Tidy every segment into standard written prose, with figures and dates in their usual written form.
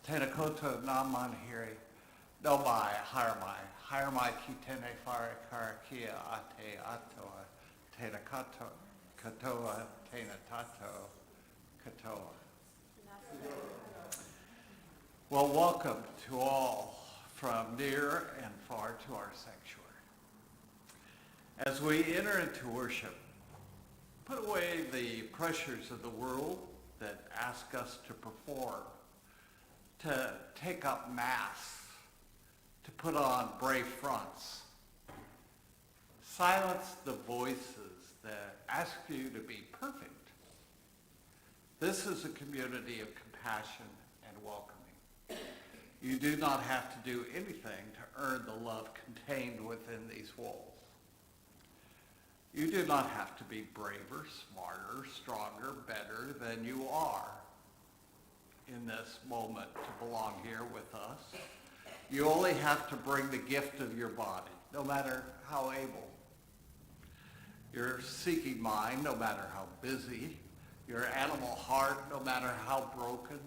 Tena koto na manahiri, no mai, hire mai ki tene whare karakia a te atoa, tena katoa, tena tato, katoa. Well, welcome to all from near and far to our sanctuary. As we enter into worship, put away the pressures of the world that ask us to perform, to take up masks, to put on brave fronts. Silence the voices that ask you to be perfect. This is a community of compassion and welcoming. You do not have to do anything to earn the love contained within these walls. You do not have to be braver, smarter, stronger, better than you are in this moment to belong here with us. You only have to bring the gift of your body, no matter how able. Your seeking mind, no matter how busy. Your animal heart, no matter how broken.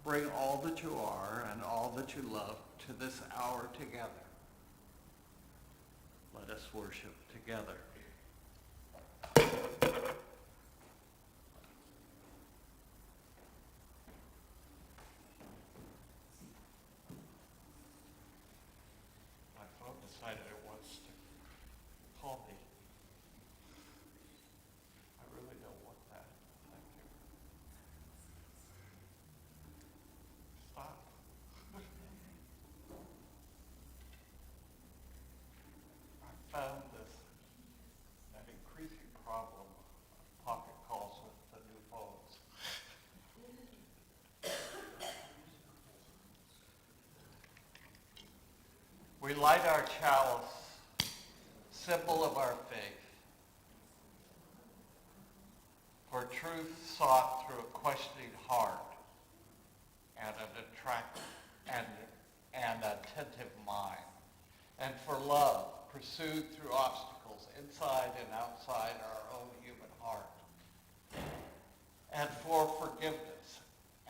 Bring all that you are and all that you love to this hour together. Let us worship together. My phone decided it wants to call me. I really don't want that. Thank you. Stop. I found an increasing problem of pocket calls with the new phones. We light our chalice, symbol of our faith, for truth sought through a questioning heart and an attentive mind, and for love pursued through obstacles inside and outside our own human heart, and for forgiveness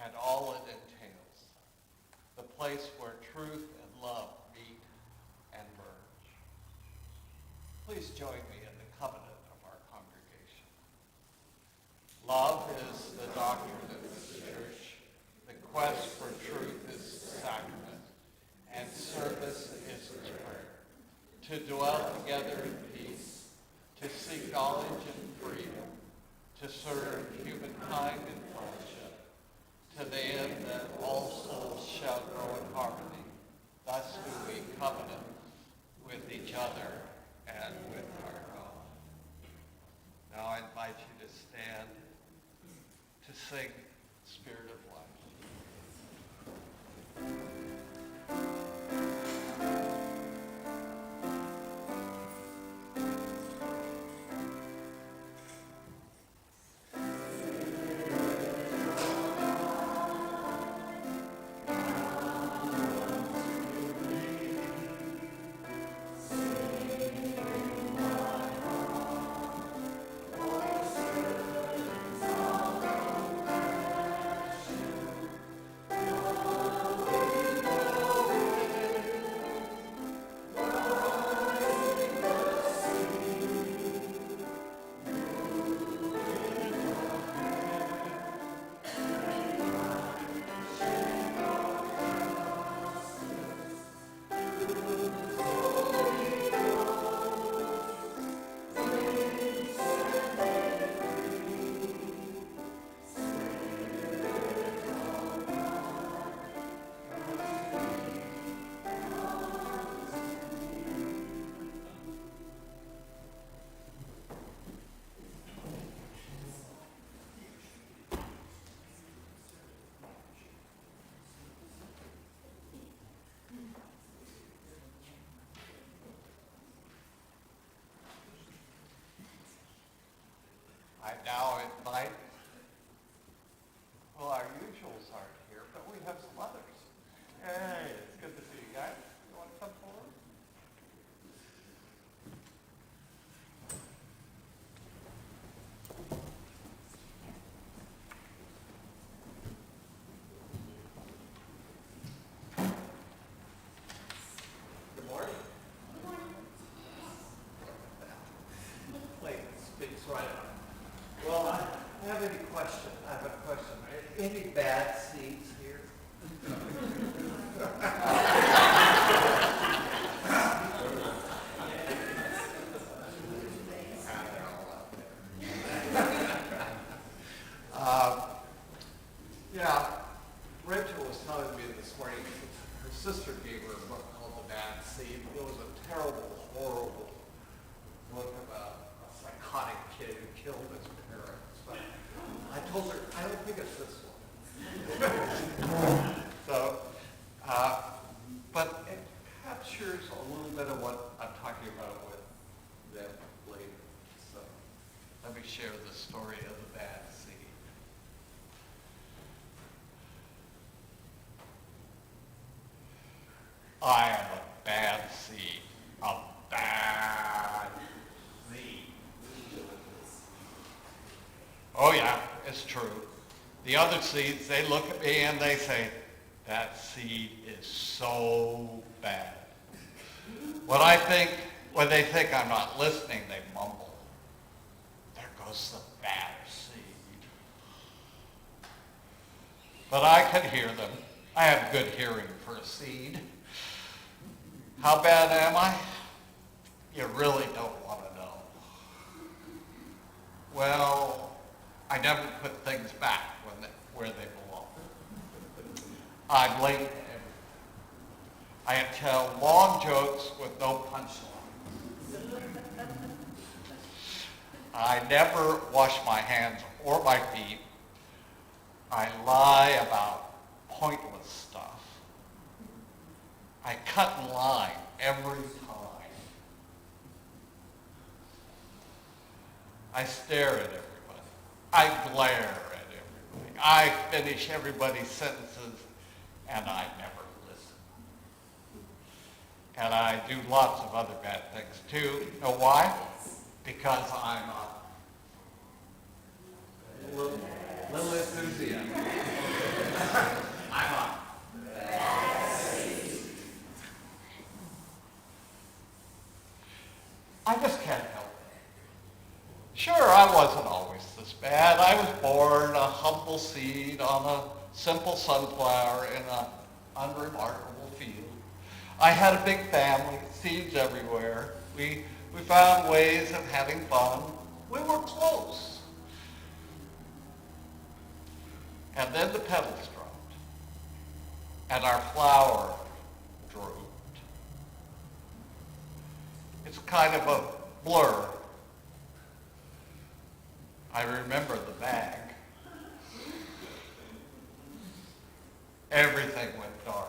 and all it entails, the place where truth and love meet and merge. Please join me in the covenant of our congregation. Love is the doctrine of the church, the quest for truth is the sacrament, and service is its prayer. To dwell together in peace, to seek knowledge and freedom, to serve humankind in fellowship, to the end that all souls shall grow in harmony. Thus do we covenant with each other and with our God. Now I invite you to stand to sing Spirit of Life. I now invite, well, our usuals aren't here, but we have some others. Hey, it's good to see you guys. You want to come forward? right on. Well, I have any question. I have a question. Any bad seeds here? Yeah, Rachel was telling me this morning, her sister gave her a book called The Bad Seed. It was a terrible, horrible book about a psychotic kid who killed his parents. But I told her, I don't think it's this one. So, but it captures a little bit of what I'm talking about with them later. So let me share the story of the bad seed. I am a bad seed. A bad seed. Oh yeah, it's true. The other seeds, they look at me and they say, that seed is so bad. When they think I'm not listening, they mumble. There goes the bad seed. But I can hear them. I have good hearing for a seed. How bad am I? You really don't want to know. Well, I never put things back where they belong. I'm late to everything. I tell long jokes with no punchlines. I never wash my hands or my feet. I lie about pointless stuff. I cut in line every time. I stare at everybody. I glare at everybody. I finish everybody's sentences, and I never listen. And I do lots of other bad things too. Know why? Because I'm a little enthusiastic. I'm a I just can't help it. Sure, I wasn't always this bad. I was born a humble seed on a simple sunflower in an unremarkable field. I had a big family, seeds everywhere. We found ways of having fun. We were close. And then the petals dropped, and our flower drooped. It's kind of a blur. I remember the bag. Everything went dark.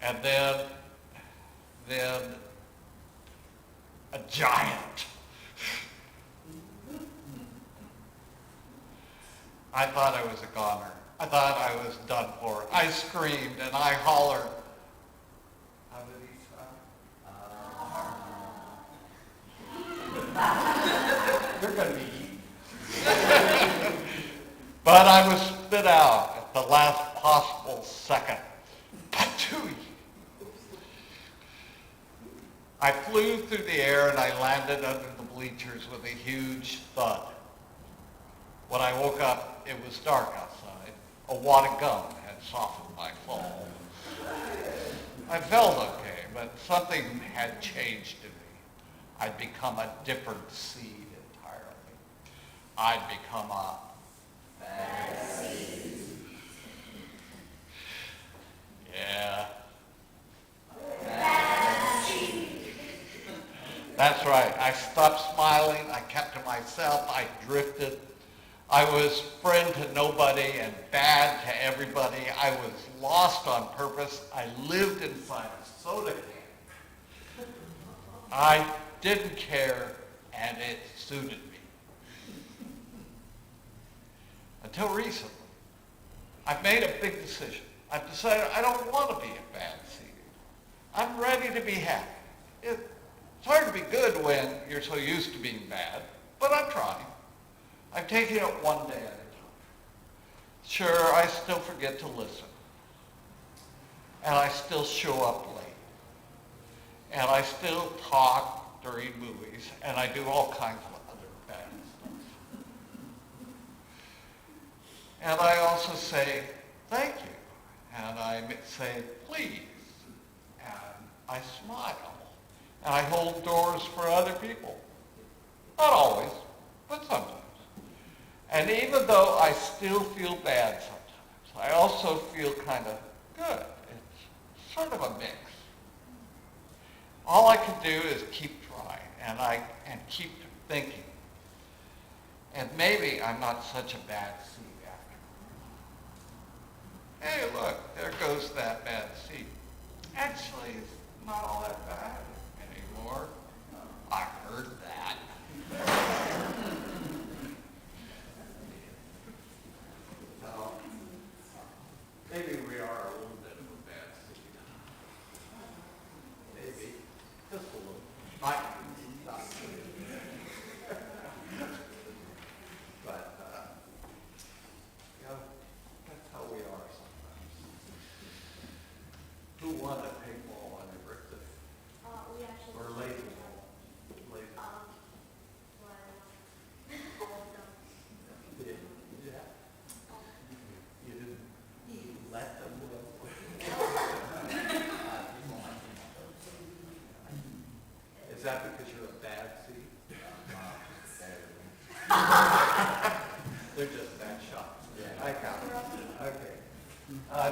And then a giant. I thought I was a goner. I thought I was done for. I screamed and I hollered. How did he sound? You're going to be eaten. But I was spit out at the last possible second. Patooey! I flew through the air and I landed under the bleachers with a huge thud. When I woke up, it was dark outside. A wad of gum had softened my fall. I felt okay, but something had changed in me. I'd become a different seed entirely. I'd become a bad seed. Yeah. Bad seed. That's right. I stopped smiling. I kept to myself. I drifted. I was friend to nobody and bad to everybody. I was lost on purpose. I lived inside a soda can. I didn't care, and it suited me. Until recently, I've made a big decision. I've decided I don't want to be a bad seed. I'm ready to be happy. It's hard to be good when you're so used to being bad, but I'm trying. I'm taking it one day at a time. Sure, I still forget to listen. And I still show up late. And I still talk during movies. And I do all kinds of other And I also say, thank you. And I say, please. And I smile. And I hold doors for other people. Not always, but sometimes. And even though I still feel bad sometimes, I also feel kind of good. It's sort of a mix. All I can do is keep trying and keep thinking. And maybe I'm not such a bad seed after all. Hey, look, there goes that bad seed. Actually, it's not all that bad anymore. I heard that. So, maybe we are a little bit of a bad seed. Maybe. Just a little. Might be. Not but, that's how we are sometimes. Who won a paintball on your birthday? We actually Or late? Late. Yeah. You didn't let them win. Is that because you're a bad seed? They're just bad shots. Yeah. I got it. Okay.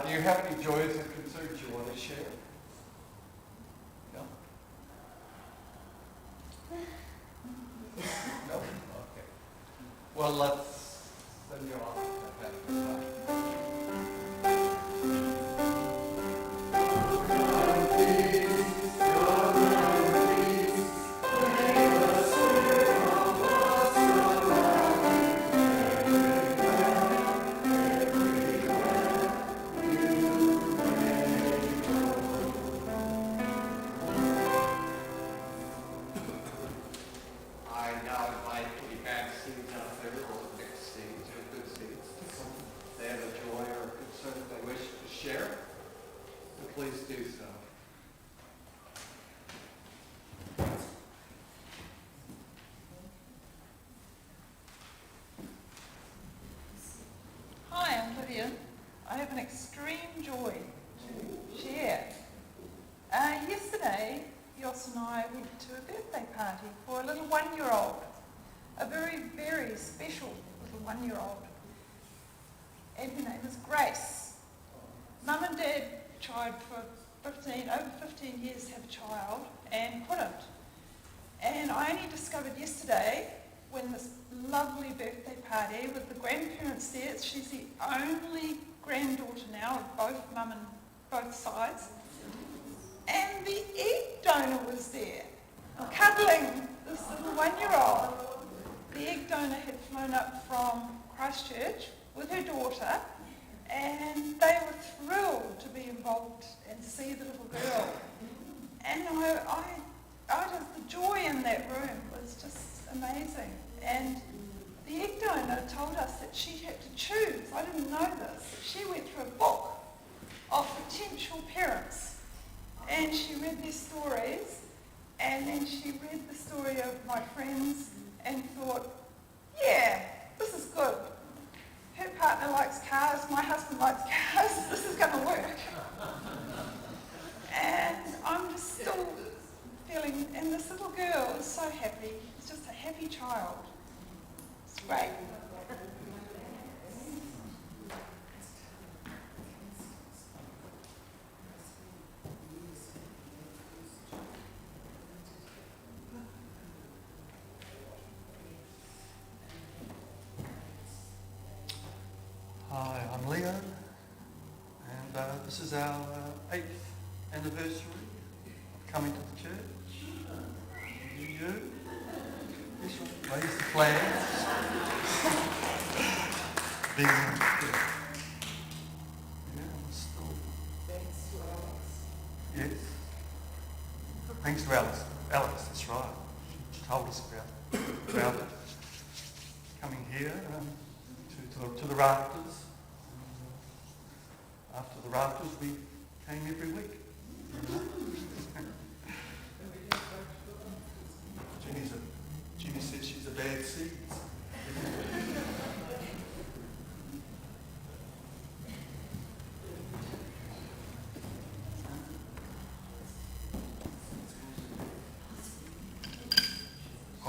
Do you have any joys and concerns you want to share? No? No? Okay. Well, let's send you off to have a good time. I now invite any bad seeds out there, or mixed seeds, or good seeds, to come. If they have a joy or a concern they wish to share, so please do so. Hi, I'm Vivian. I have an extreme joy to share. Yesterday, Jos and I went to a birthday party for a little one-year-old, a very, very special little one-year-old. And her name is Grace. Mum and Dad tried for over 15 years to have a child and couldn't. And I only discovered yesterday when this lovely birthday party with the grandparents there, she's the only granddaughter now of both mum and both sides, and the egg donor was there, cuddling this little one-year-old. The egg donor had flown up from Christchurch with her daughter, and they were thrilled to be involved and see the little girl. And I just, the joy in that room was just amazing. And the egg donor told us that she had to choose. I didn't know this. She went through a book of potential parents, and she read their stories, and then she read the story of my friends and thought, yeah, this is good. Her partner likes cars, my husband likes cars, this is going to work. And I'm just still feeling, and this little girl is so happy. It's just a happy child. It's great. Hi, I'm Leo, and this is our 8th anniversary of coming to the church. You? This one, raise the flags. Still. Yes. Thanks to Alice. Alice, that's right. She told us about it. Coming here to the rafters. After the rafters, we came every week. Jenny says she's a bad seed.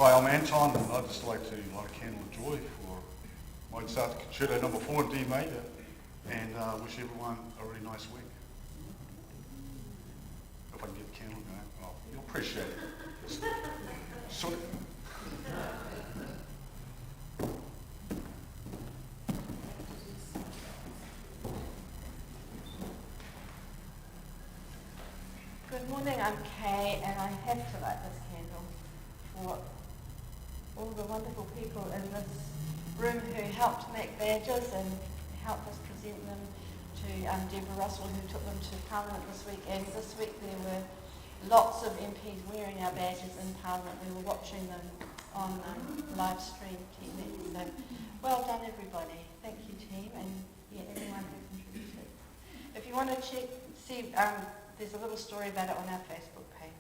Hi, I'm Anton, and I'd just like to light a candle of joy for Mozart Concerto No. 4 in D major, and wish everyone a really nice week. If I can get the candle going, oh, you'll appreciate it. Sort of. Good morning, I'm Kay, and I have to light this candle for all the wonderful people in this room who helped make badges and helped us present them to Deborah Russell, who took them to Parliament this week. And this week there were lots of MPs wearing our badges in Parliament. We were watching them on live stream TV. So well done, everybody. Thank you, team, and everyone who contributed. If you want to see, there's a little story about it on our Facebook page.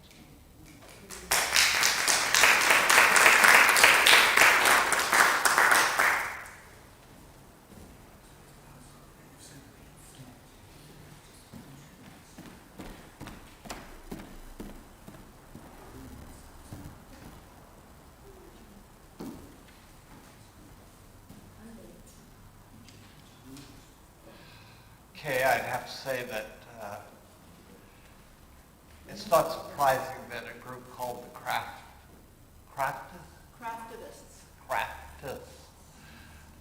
Okay, I'd have to say that it's not surprising that a group called the Craftists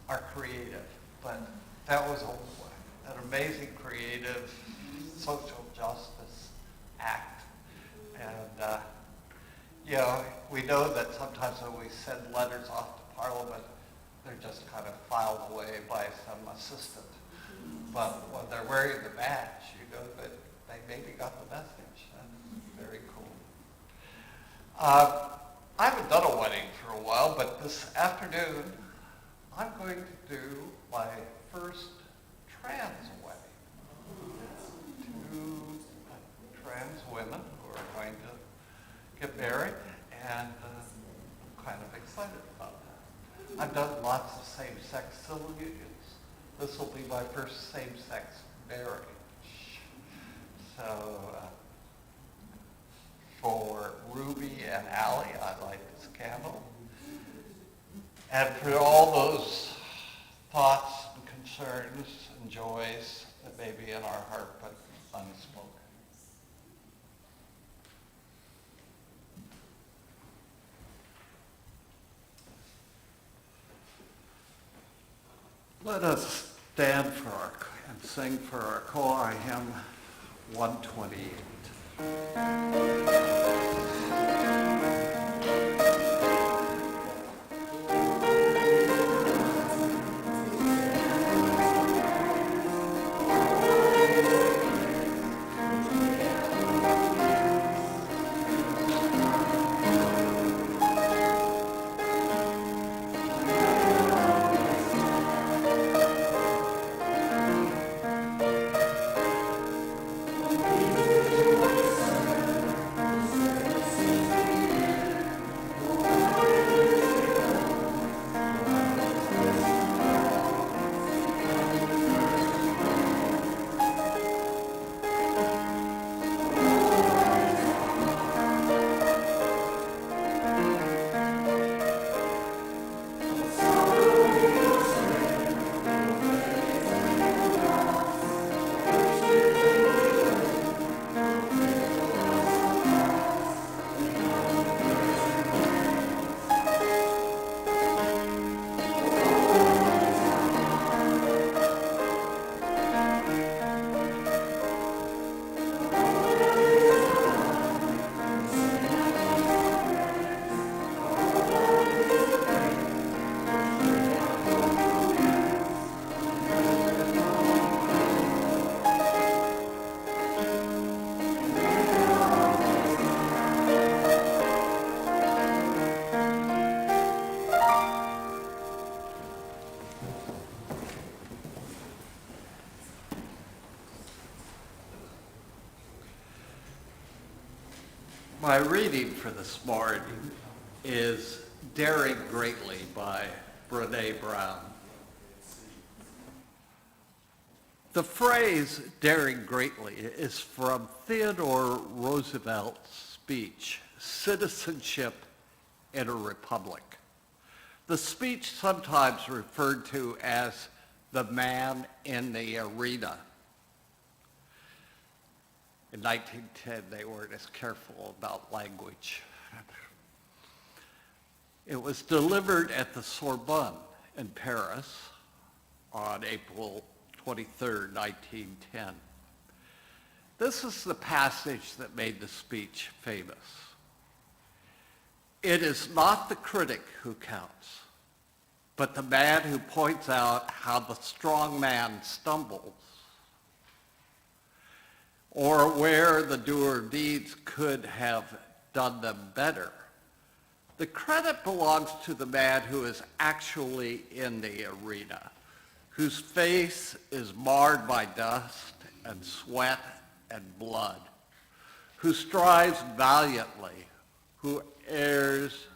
are creative, but that was an amazing creative social justice act. And, we know that sometimes when we send letters off to Parliament, they're just kind of filed away by some assistant. But when they're wearing the badge, you know that they maybe got the message. That's very cool. I haven't done a wedding for a while, but this afternoon I'm going to do my first trans wedding. Two trans women who are going to get married, and I'm kind of excited about that. I've done lots of same-sex civil unions. This will be my first same-sex marriage. So for Ruby and Allie, I light this candle. And for all those thoughts and concerns and joys that may be in our heart but unspoken. Let us stand and sing for our Koha Hymn 128. My reading for this morning is Daring Greatly by Brené Brown. The phrase daring greatly is from Theodore Roosevelt's speech, Citizenship in a republic. The speech sometimes referred to as the man in the arena. In 1910, they weren't as careful about language. It was delivered at the Sorbonne in Paris on April 23, 1910. This is the passage that made the speech famous. It is not the critic who counts, but the man who points out how the strong man stumbles, or where the doer of deeds could have done them better. The credit belongs to the man who is actually in the arena, whose face is marred by dust and sweat and blood, who strives valiantly, who errs,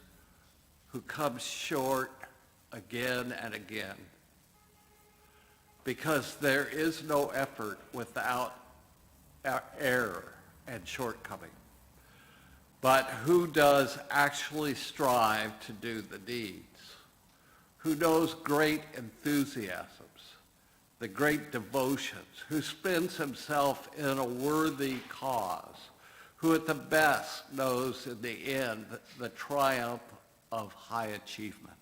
who comes short again and again. Because there is no effort without error and shortcoming, but who does actually strive to do the deeds, who knows great enthusiasms, the great devotions, who spends himself in a worthy cause, who at the best knows in the end the triumph of high achievement,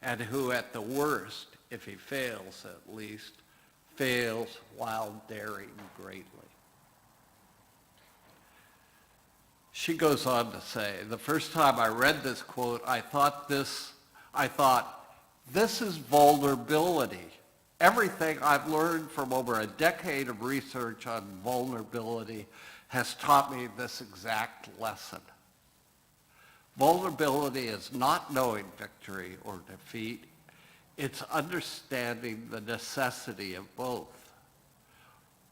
and who at the worst, if he fails at least, fails while daring greatly. She goes on to say, the first time I read this quote, I thought this is vulnerability. Everything I've learned from over a decade of research on vulnerability has taught me this exact lesson. Vulnerability is not knowing victory or defeat. It's understanding the necessity of both.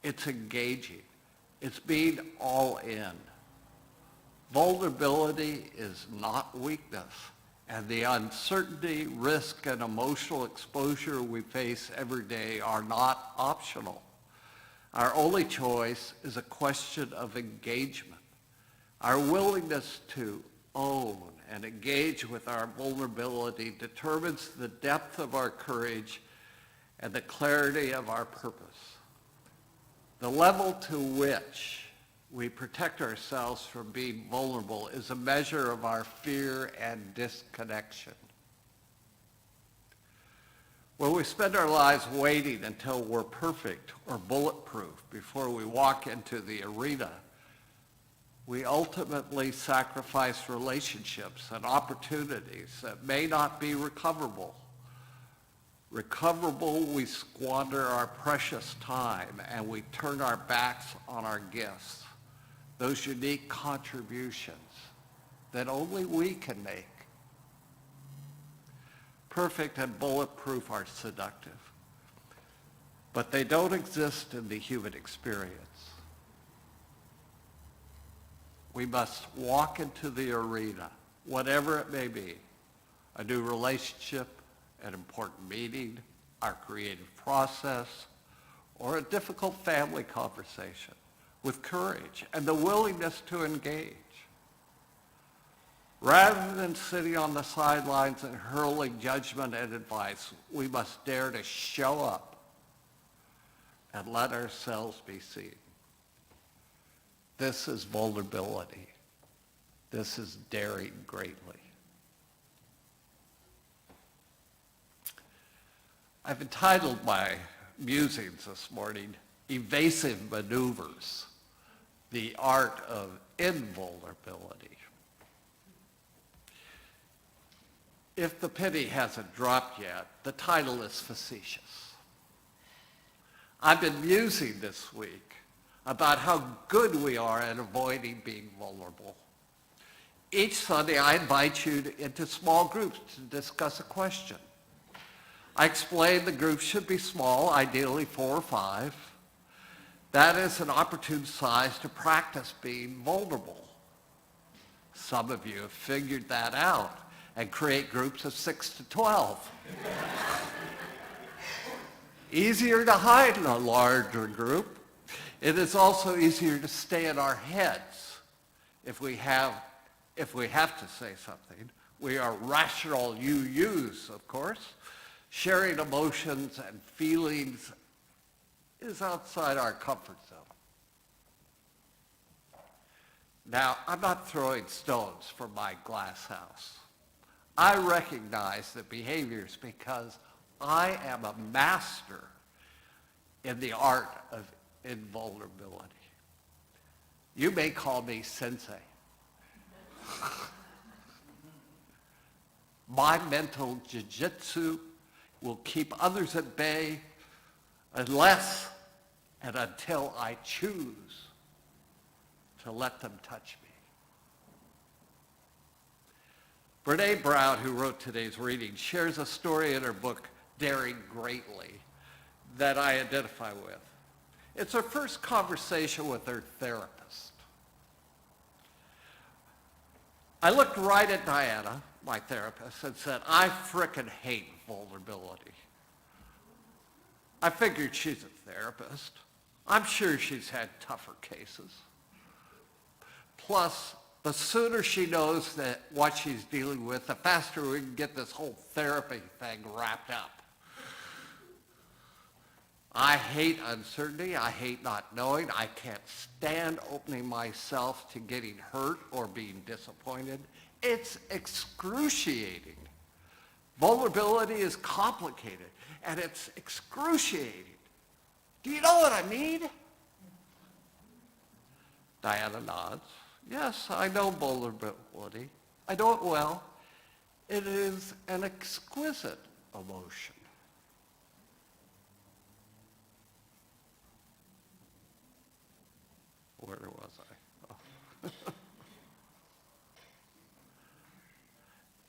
It's engaging. It's being all in. Vulnerability is not weakness, and the uncertainty, risk, and emotional exposure we face every day are not optional. Our only choice is a question of engagement. Our willingness to own and engage with our vulnerability determines the depth of our courage and the clarity of our purpose. The level to which we protect ourselves from being vulnerable is a measure of our fear and disconnection. When we spend our lives waiting until we're perfect or bulletproof before we walk into the arena, we ultimately sacrifice relationships and opportunities that may not be recoverable. Recoverable, we squander our precious time and we turn our backs on our gifts, those unique contributions that only we can make. Perfect and bulletproof are seductive, but they don't exist in the human experience. We must walk into the arena, whatever it may be, a new relationship, an important meeting, our creative process, or a difficult family conversation, with courage and the willingness to engage. Rather than sitting on the sidelines and hurling judgment and advice, we must dare to show up and let ourselves be seen. This is vulnerability. This is daring greatly. I've entitled my musings this morning, Evasive Manœuvres, the art of invulnerability. If the penny hasn't dropped yet, the title is facetious. I've been musing this week about how good we are at avoiding being vulnerable. Each Sunday, I invite you into small groups to discuss a question. I explain the groups should be small, ideally 4 or 5. That is an opportune size to practice being vulnerable. Some of you have figured that out and create groups of 6 to 12. Easier to hide in a larger group. It is also easier to stay in our heads if we have to say something We are rational UUs, of course. Sharing emotions and feelings is outside our comfort zone. Now, I'm not throwing stones from my glass house. I recognize the behaviors because I am a master in the art of invulnerability. You may call me sensei. My mental jiu-jitsu will keep others at bay unless and until I choose to let them touch me. Brene Brown, who wrote today's reading, shares a story in her book, Daring Greatly, that I identify with. It's her first conversation with her therapist. I looked right at Diana, my therapist, and said, I frickin' hate vulnerability. I figured she's a therapist. I'm sure she's had tougher cases. Plus, the sooner she knows that what she's dealing with, the faster we can get this whole therapy thing wrapped up. I hate uncertainty. I hate not knowing. I can't stand opening myself to getting hurt or being disappointed. It's excruciating. Vulnerability is complicated, and it's excruciating. Do you know what I mean? Diana nods. Yes, I know vulnerability. I know it well. It is an exquisite emotion. Where was I? Oh.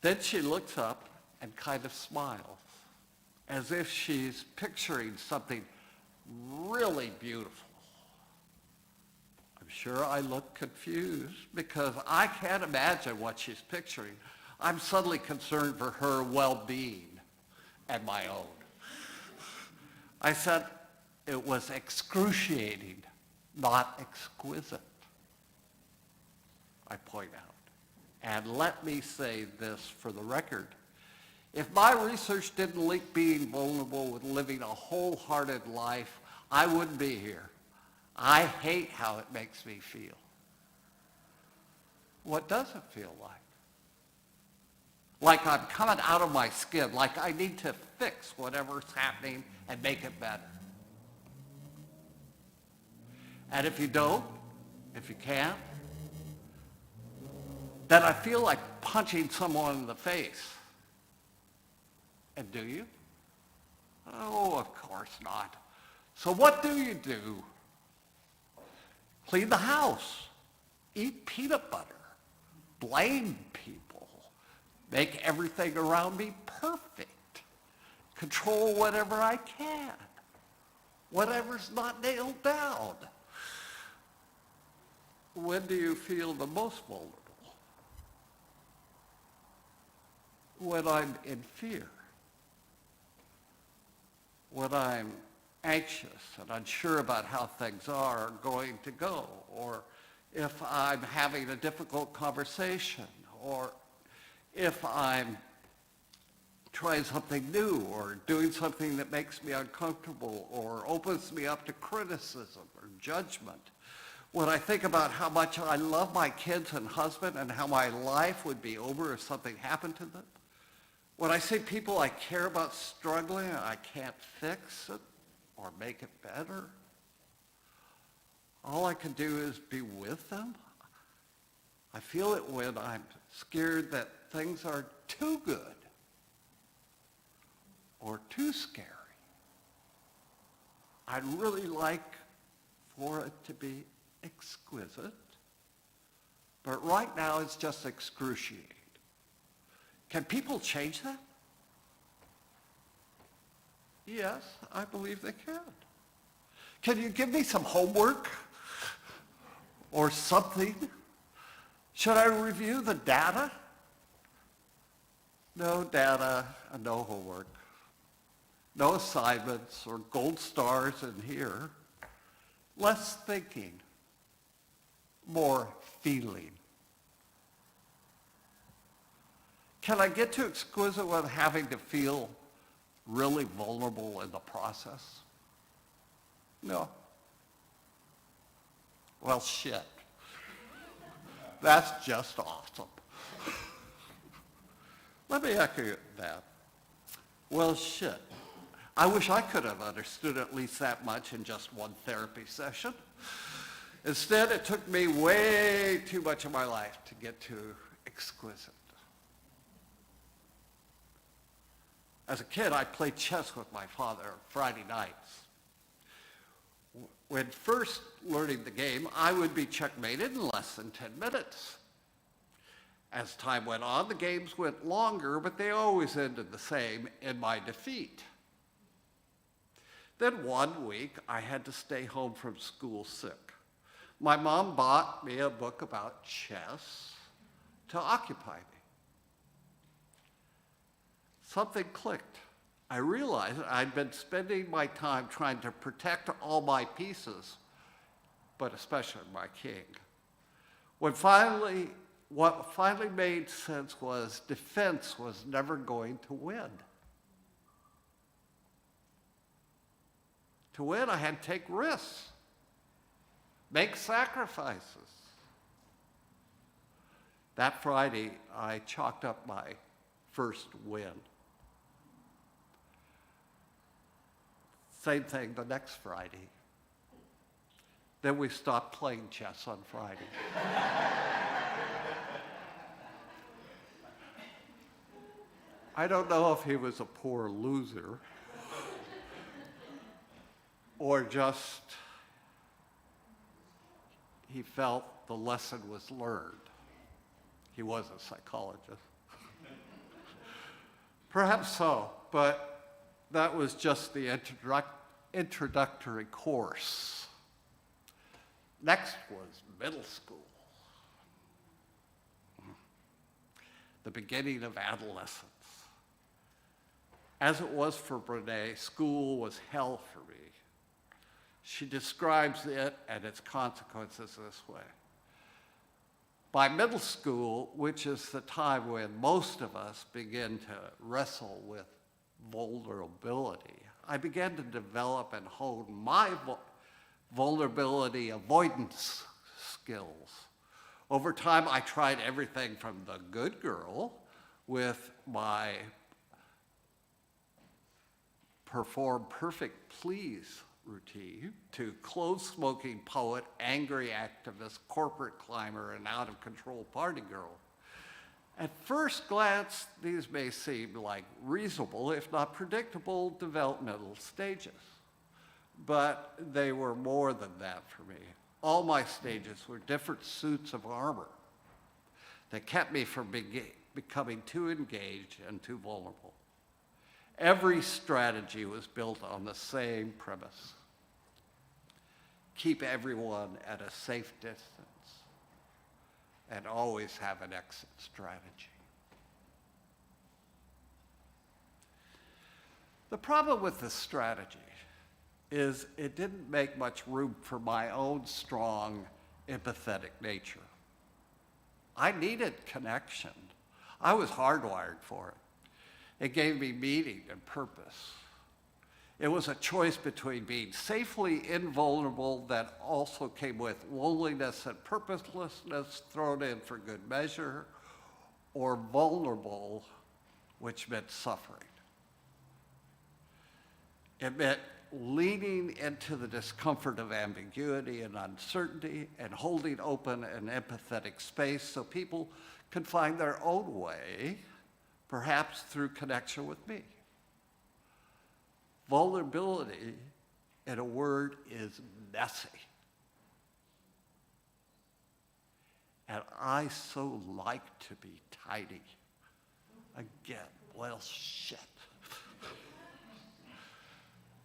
Then she looks up and kind of smiles, as if she's picturing something really beautiful. I'm sure I look confused because I can't imagine what she's picturing. I'm suddenly concerned for her well-being and my own. I said it was excruciating, not exquisite, I point out. And let me say this for the record. If my research didn't link being vulnerable with living a wholehearted life, I wouldn't be here. I hate how it makes me feel. What does it feel like? Like I'm coming out of my skin, like I need to fix whatever's happening and make it better. And if you don't, if you can't, then I feel like punching someone in the face. And do you? Oh, of course not. So what do you do? Clean the house, eat peanut butter, blame people, make everything around me perfect, control whatever I can, whatever's not nailed down. When do you feel the most vulnerable? When I'm in fear, when I'm anxious and unsure about how things are going to go, or if I'm having a difficult conversation, or if I'm trying something new, or doing something that makes me uncomfortable, or opens me up to criticism or judgment. When I think about how much I love my kids and husband and how my life would be over if something happened to them. When I see people I care about struggling and I can't fix it or make it better, all I can do is be with them. I feel it when I'm scared that things are too good or too scary. I'd really like for it to be exquisite, but right now it's just excruciating. Can people change that? Yes, I believe they can. Can you give me some homework or something? Should I review the data? No data and no homework. No assignments or gold stars in here. Less thinking, more feeling. Can I get to exquisite without having to feel really vulnerable in the process? No. Well, shit. That's just awesome. Let me echo that. Well, shit. I wish I could have understood at least that much in just one therapy session. Instead, it took me way too much of my life to get to exquisite. As a kid, I played chess with my father on Friday nights. When first learning the game, I would be checkmated in less than 10 minutes. As time went on, the games went longer, but they always ended the same, in my defeat. Then one week, I had to stay home from school sick. My mom bought me a book about chess to occupy me. Something clicked. I realized I'd been spending my time trying to protect all my pieces, but especially my king. What finally made sense was defense was never going to win. To win, I had to take risks, make sacrifices. That Friday, I chalked up my first win. Same thing the next Friday. Then we stopped playing chess on Friday. I don't know if he was a poor loser or just he felt the lesson was learned. He was a psychologist. Perhaps so, but that was just the introductory course. Next was middle school, the beginning of adolescence. As it was for Brene, school was hell for me. She describes it and its consequences this way. By middle school, which is the time when most of us begin to wrestle with vulnerability, I began to develop and hone my vulnerability avoidance skills. Over time, I tried everything from the good girl with my perform perfect please routine to clothes-smoking poet, angry activist, corporate climber, and out-of-control party girl. At first glance, these may seem like reasonable, if not predictable, developmental stages. But they were more than that for me. All my stages were different suits of armor that kept me from becoming too engaged and too vulnerable. Every strategy was built on the same premise. Keep everyone at a safe distance and always have an exit strategy. The problem with this strategy is it didn't make much room for my own strong, empathetic nature. I needed connection. I was hardwired for it. It gave me meaning and purpose. It was a choice between being safely invulnerable that also came with loneliness and purposelessness thrown in for good measure, or vulnerable, which meant suffering. It meant leaning into the discomfort of ambiguity and uncertainty and holding open an empathetic space so people can find their own way, perhaps through connection with me. Vulnerability, in a word, is messy. And I so like to be tidy. Again, well, shit.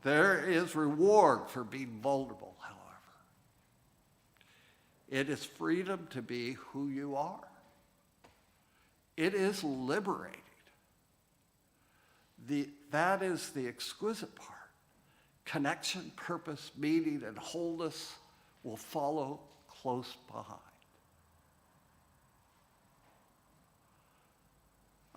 There is reward for being vulnerable, however. It is freedom to be who you are. It is liberating. That is the exquisite part. Connection, purpose, meaning, and wholeness will follow close behind.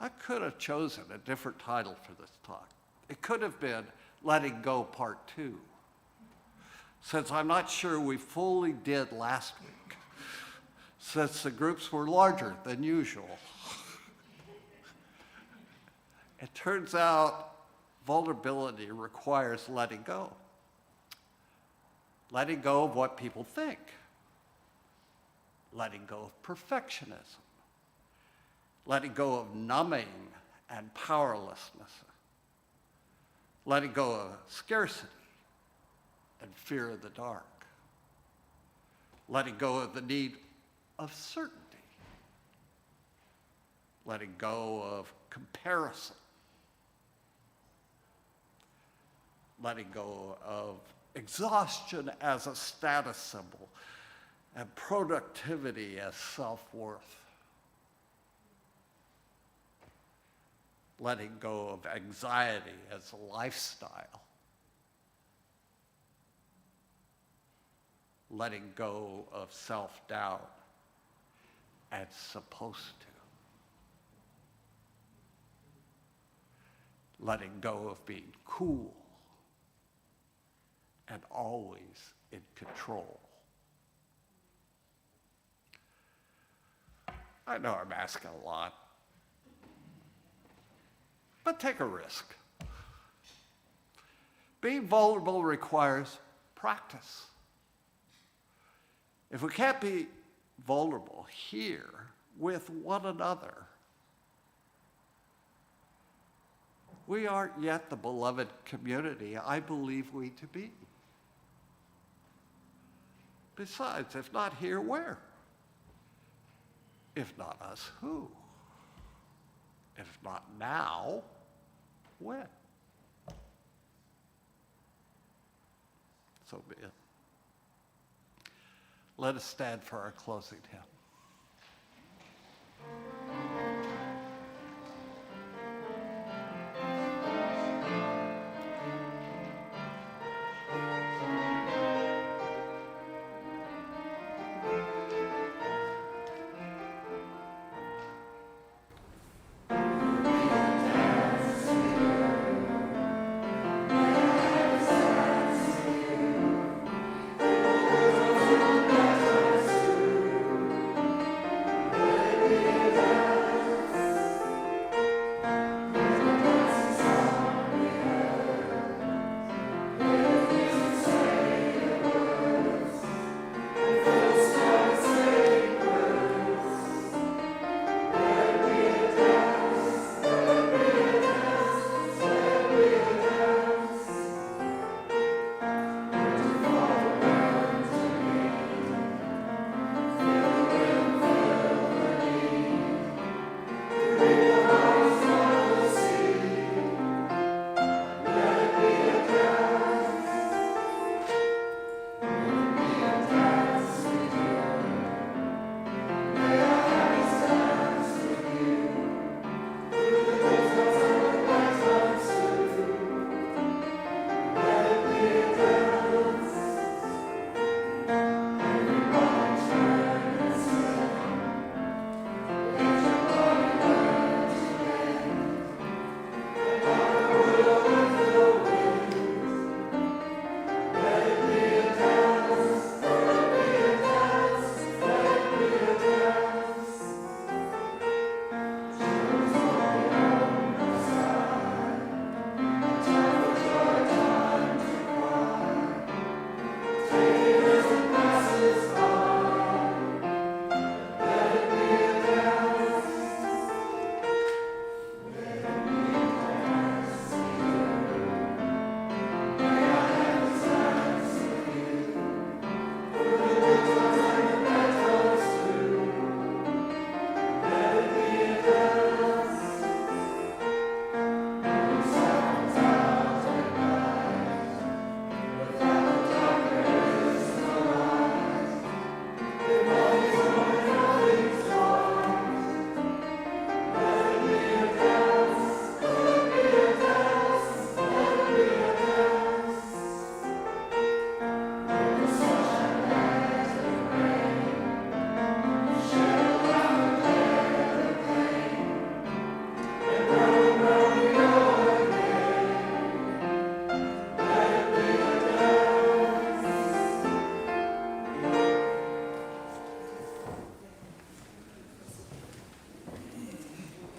I could have chosen a different title for this talk. It could have been Letting Go Part 2, since I'm not sure we fully did last week, since the groups were larger than usual. It turns out vulnerability requires letting go. Letting go of what people think. Letting go of perfectionism. Letting go of numbing and powerlessness. Letting go of scarcity and fear of the dark. Letting go of the need of certainty. Letting go of comparison. Letting go of exhaustion as a status symbol and productivity as self-worth. Letting go of anxiety as a lifestyle. Letting go of self-doubt as supposed to. Letting go of being cool and always in control. I know I'm asking a lot, but take a risk. Being vulnerable requires practice. If we can't be vulnerable here with one another, we aren't yet the beloved community I believe we to be. Besides, if not here, where? If not us, who? If not now, when? So be it. Let us stand for our closing hymn.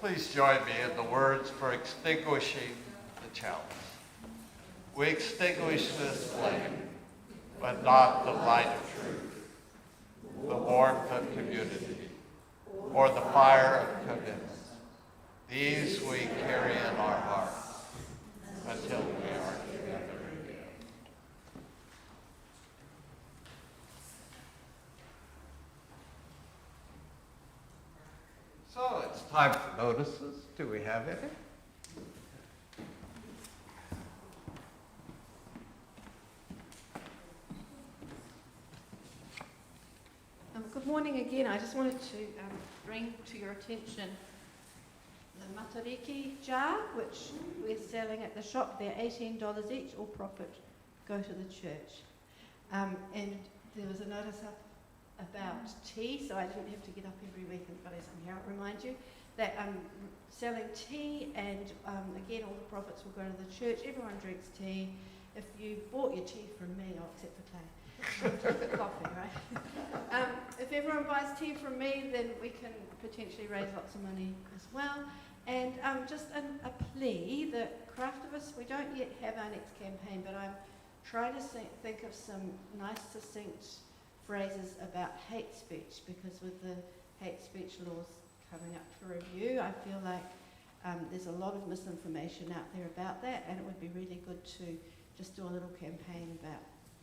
Please join me in the words for extinguishing the chalice. We extinguish this flame, but not the light of truth, the warmth of community, or the fire of commitment. These we carry in our hearts until we are together again. So it's time for notices. Do we have any? Good morning again. I just wanted to bring to your attention the matariki jar, which we're selling at the shop. They're $18 each, all profit go to the church. And there was a notice up about tea, so I didn't have to get up every week and somehow remind you that I'm selling tea, and again, all the profits will go to the church. Everyone drinks tea. If you bought your tea from me, except for Clay, drink the coffee, right? If everyone buys tea from me, then we can potentially raise lots of money as well. And just a plea, the Craftivist, we don't yet have our next campaign, but I'm trying to think of some nice, succinct phrases about hate speech, because with the hate speech laws coming up for review, I feel like there's a lot of misinformation out there about that, and it would be really good to just do a little campaign about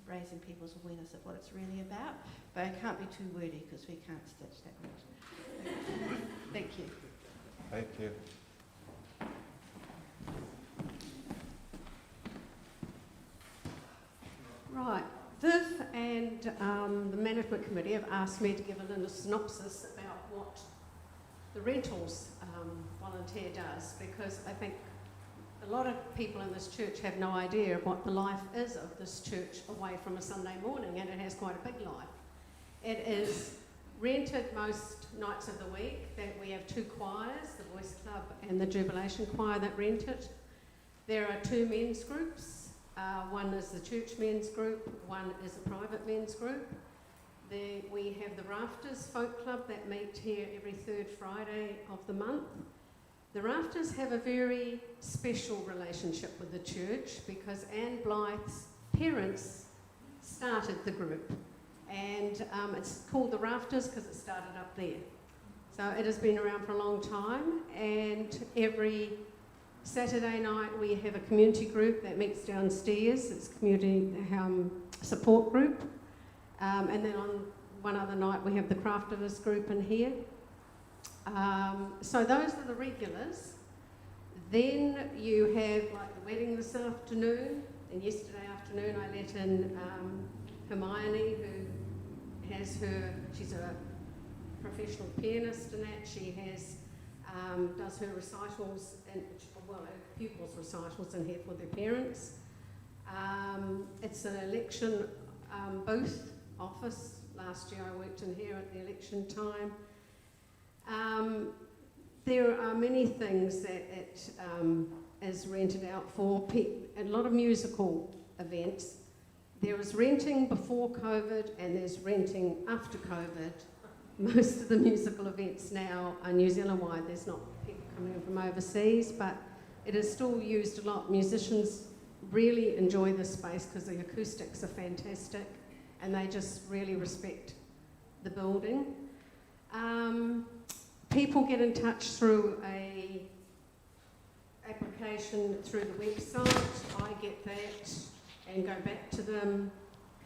raising people's awareness of what it's really about. But I can't be too wordy because we can't stitch that much. Thank you. Thank you. Right. Viv and the management committee have asked me to give a little synopsis about what the rentals volunteer does, because I think a lot of people in this church have no idea of what the life is of this church away from a Sunday morning, and it has quite a big life. It is rented most nights of the week. That we have two choirs, the Voice Club and the Jubilation Choir, that rent it. There are two men's groups. One is the church men's group, one is a private men's group. We have the Rafters Folk Club that meet here every third Friday of the month. The Rafters have a very special relationship with the church because Anne Blythe's parents started the group, and it's called the Rafters because it started up there. So it has been around for a long time, and every Saturday night we have a community group that meets downstairs. It's a community support group, and then on one other night we have the Craftivist group in here. So those are the regulars. Then you have like the wedding this afternoon, and yesterday afternoon I let in Hermione, who has she's a professional pianist and that. She has does her recitals, her pupils' recitals in here for their parents. It's an election booth office. Last year I worked in here at the election time. There are many things that it is rented out for, a lot of musical events. There was renting before COVID and there's renting after COVID. Most of the musical events now are New Zealand-wide. There's not people coming in from overseas, but it is still used a lot. Musicians really enjoy this space because the acoustics are fantastic and they just really respect the building. People get in touch through a application through the website. I get that and go back to them,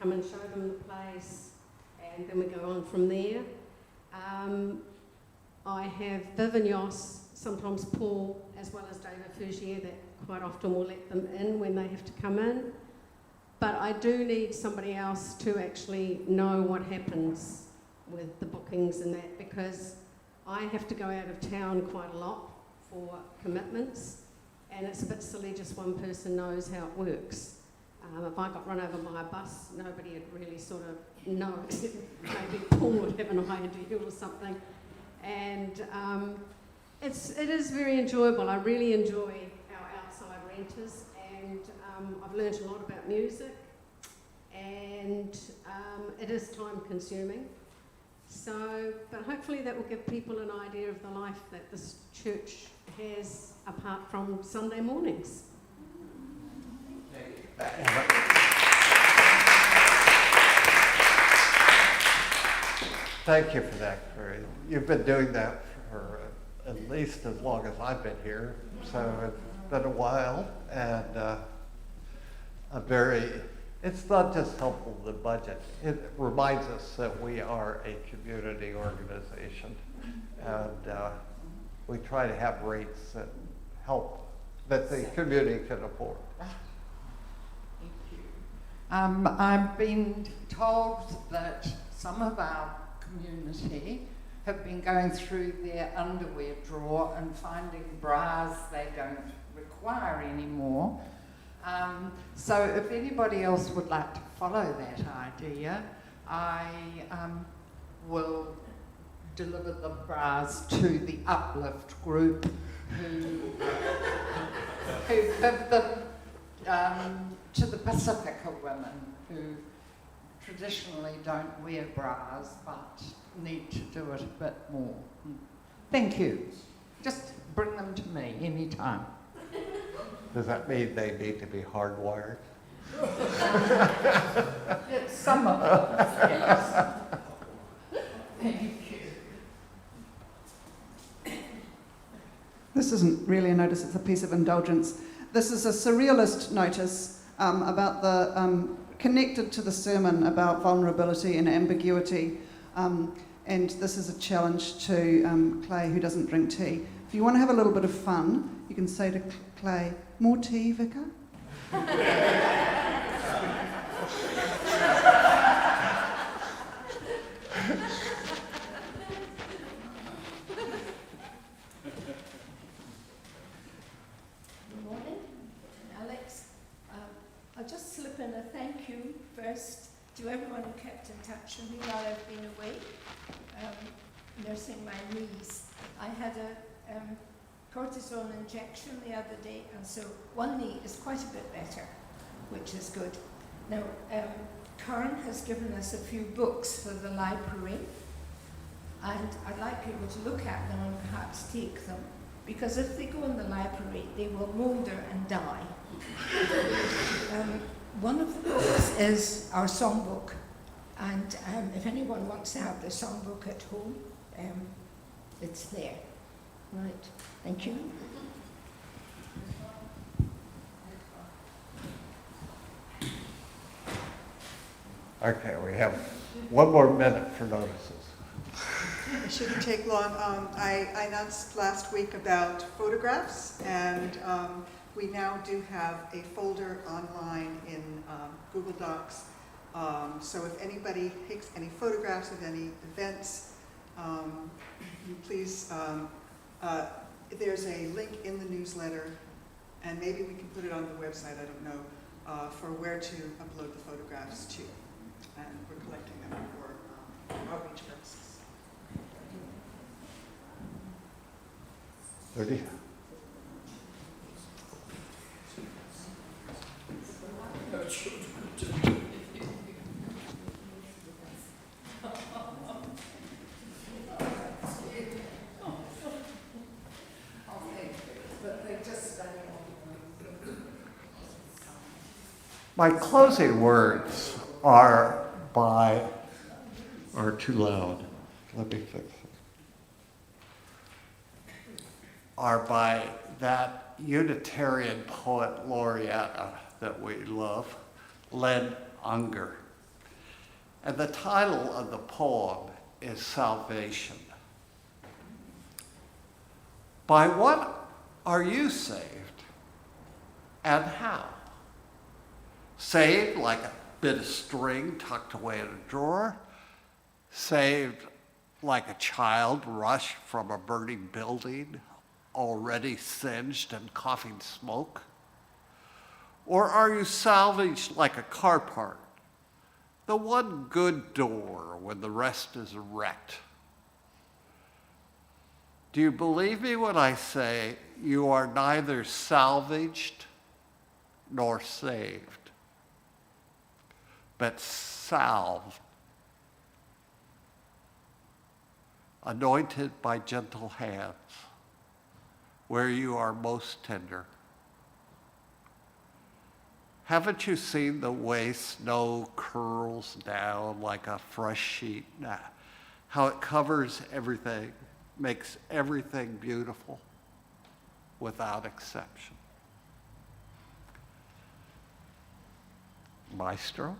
come and show them the place, and then we go on from there. I have Viv and Jos, sometimes Paul, as well as David Fugier, that quite often will let them in when they have to come in. But I do need somebody else to actually know what happens with the bookings and that, because I have to go out of town quite a lot for commitments, and it's a bit silly just one person knows how it works. If I got run over by a bus, nobody would really sort of know, except maybe Paul would have an idea or something. And it is very enjoyable. I really enjoy our outside renters, and I've learnt a lot about music, and it is time consuming. So, but hopefully that will give people an idea of the life that this church has apart from Sunday mornings. Thank you for that, Corey. You've been doing that for at least as long as I've been here, so it's been a while, and it's not just helpful to the budget, it reminds us that we are a community organization, and we try to have rates that help, that the community can afford. Thank you. I've been told that some of our community have been going through their underwear drawer and finding bras they don't require anymore. So if anybody else would like to follow that idea, I will deliver the bras to the Uplift group who give them to the Pacifica women who traditionally don't wear bras but need to do it a bit more. Thank you. Just bring them to me anytime. Does that mean they need to be hardwired? Some of them, yes. Thank you. This isn't really a notice, it's a piece of indulgence. This is a surrealist notice about the, connected to the sermon about vulnerability and ambiguity. And this is a challenge to Clay, who doesn't drink tea. If you want to have a little bit of fun, you can say to Clay, "More tea, Vicar?" Good morning, Alex. I'll just slip in a thank you first to everyone who kept in touch with me while I've been away, nursing my knees. I had a cortisone injection the other day, and so one knee is quite a bit better, which is good. Now, Karen has given us a few books for the library, and I'd like people to look at them and perhaps take them, because if they go in the library, they will moulder and die. One of the books is our songbook, and if anyone wants to have the songbook at home, it's there. Right, thank you. Okay, we have one more minute for notices. It shouldn't take long. I announced last week about photographs, and we now do have a folder online in Google Docs. So if anybody takes any photographs of any events, you please, there's a link in the newsletter, and maybe we can put it on the website, I don't know, for where to upload the photographs to. And we're collecting them for outreach purposes. 30. My closing words are too loud. Let me fix it. Are by that Unitarian poet laureate that we love, Len Unger. And the title of the poem is Salvation. By what are you saved, and how? Saved like a bit of string tucked away in a drawer? Saved like a child rushed from a burning building, already singed and coughing smoke? Or are you salvaged like a car part, the one good door when the rest is wrecked? Do you believe me when I say you are neither salvaged nor saved, but salved? anointed by gentle hands, where you are most tender. Haven't you seen the way snow curls down like a fresh sheet? How it covers everything, makes everything beautiful without exception. Maestro?